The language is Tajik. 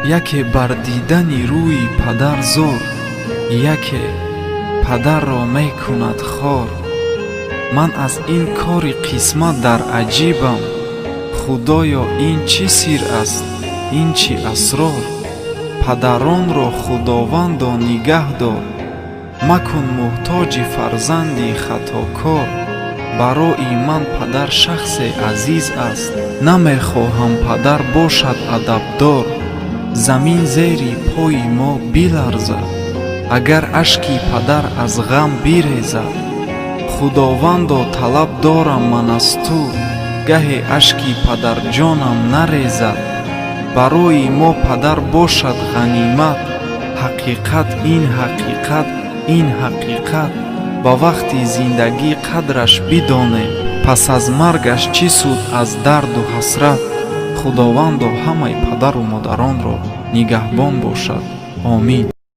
яке бар дидани рӯи падар зор, яке падарро мекунад хор. ман аз ин кори қисмат дар аҷибам. худоё ин чӣ сир аст, ин чӣ асрор? падаронро худовандо нигаҳ дор, макун муҳтоҷи фарзанди хатокор. барои ман падар шахсе азиз аст, намехоҳам падар бошад адабдор. замин зери пои мо биларзад, агар ашки падар аз ғам бирезад. худовандо талаб дорам ман аз ту, гаҳе ашки падарҷонам нарезад. барои мо падар бошад ғанимат, ҳақиқат ин ҳақиқат ин ҳақиқат. ба вақти зиндагӣ қадраш бидонем, пас аз маргаш чӣ суд аз дарду ҳасрат. худовандо ҳамаи падару модаронро нигаҳбон бошад. омин.